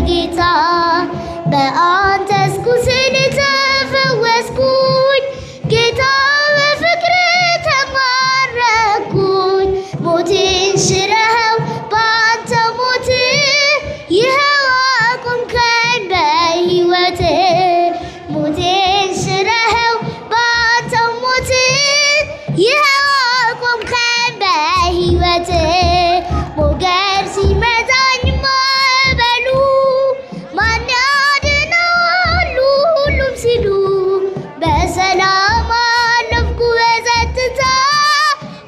ጌታ በአንተስ ቁስል ተፈወስኩኝ ጌታ በፍቅር ተማረኩኝ ሞቴን ሽረኸው በአንተ ሞት ይኸው አቆምከኝ በሕይወት ሞቴን ሽረኸው በአንተ ሞት ይኸው አቆምከኝ በሕይወት ሞገድ ሲመታኝ ማዕበሉ ማን ያድናሉ ሁሉም ሲሉ በሰላም አለፍኩ በጸጥታ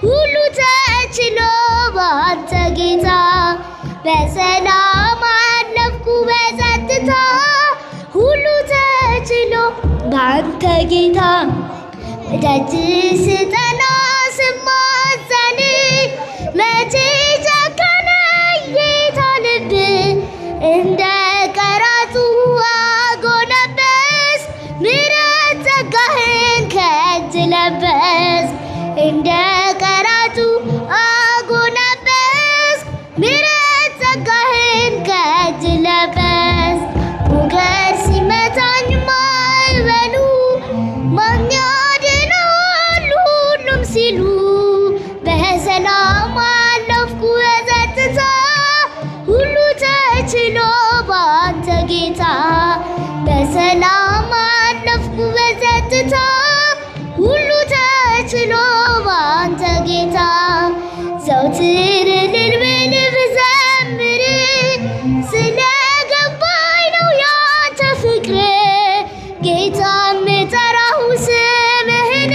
ሁሉ ተችሎ በአንተ ጌታ በሰላም አለፍኩ በጸጥታ ሁሉ ተችሎ በአንተ ጌታ ደጅ ስጠና ስማጸን መቼ ጨከነ ጌታ ልብ እንደ ቀራጩ አጎነበስ ምሕረት ጸጋህን ከእጅ ለበስ እንደ ቀራጩ አጎነበስ ምሕረት ጸጋህን ከእጅ ለበስ ሞገድ ሲመታኝ ማዕበሉ ማን ያድናሉ ሁሉም ሲሉ በሰላም አለፍኩ በጸጥታ ሁሉ ተችሎ በአንተ ጌታ በሰላም አለፍኩ በጸጥታ ሁሉ ተችሎ በአንተ ጌታ ዘውትር እልል ብል ብዘምር ስለገባኝ ነው ያንተ ፍቅር ጌታ የምጠራው ስምህን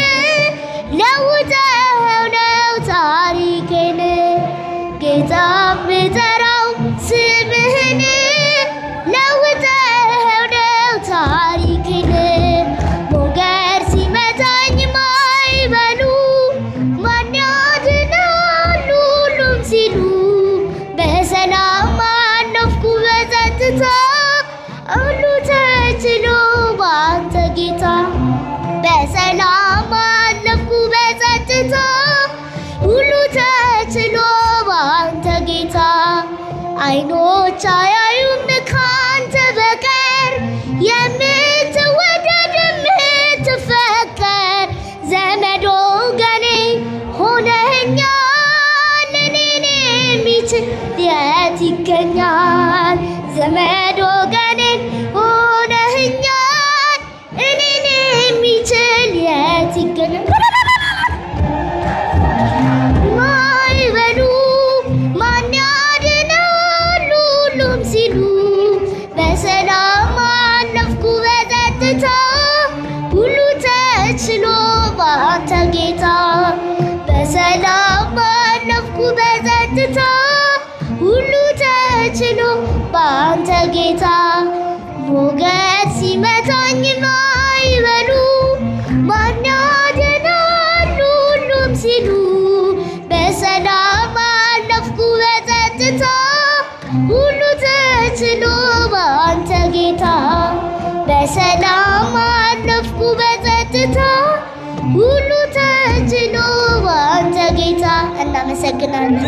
ለውጠኸው ነው ታሪኬን ጌታ የምጠራው ስምህን ለውጠኸው ነው ታሪኬን ሞገድ ሲመታኝ ማዕበሉ ማን ያድናሉ ሁሉም ሲሉ በሰላም አለፍኩ በጸጥታ ሁሉ ተችሎ በአንተ ጌታ በሰላም አለፍኩ በጸጥታ ሁሉ ተችሎ በአንተ ጌታ ዓይኖች አያዩም ካንተ በቀር የምትወደድ የምትፈቀር ዘመድ ወገኔ ሆነኸኛል እኔን የሚችል የት ይገኛል ዘመድ ወገኔን ሆነኸኛል እኔን የሚችል የት ይገኛል ማዕበሉ ማን ያድናሉ ሁሉም ሲሉ በሰላም አለፍኩ በጸጥታ ሁሉ ተችሎ በአንተ ጌታ በሰላም አለፍኩ በጸጥታ ሁሉ ተችሎ በአንተ ጌታ ሞገድ ሲመታኝ ማዕበሉ ማን ያድናሉ ሁሉም ሲሉ በሰላም አለፍኩ በጸጥታ ሁሉ ተችሎ በአንተ ጌታ በሰላም አለፍኩ በጸጥታ ሁሉ ተችሎ በአንተ ጌታ እናመሰግናለን።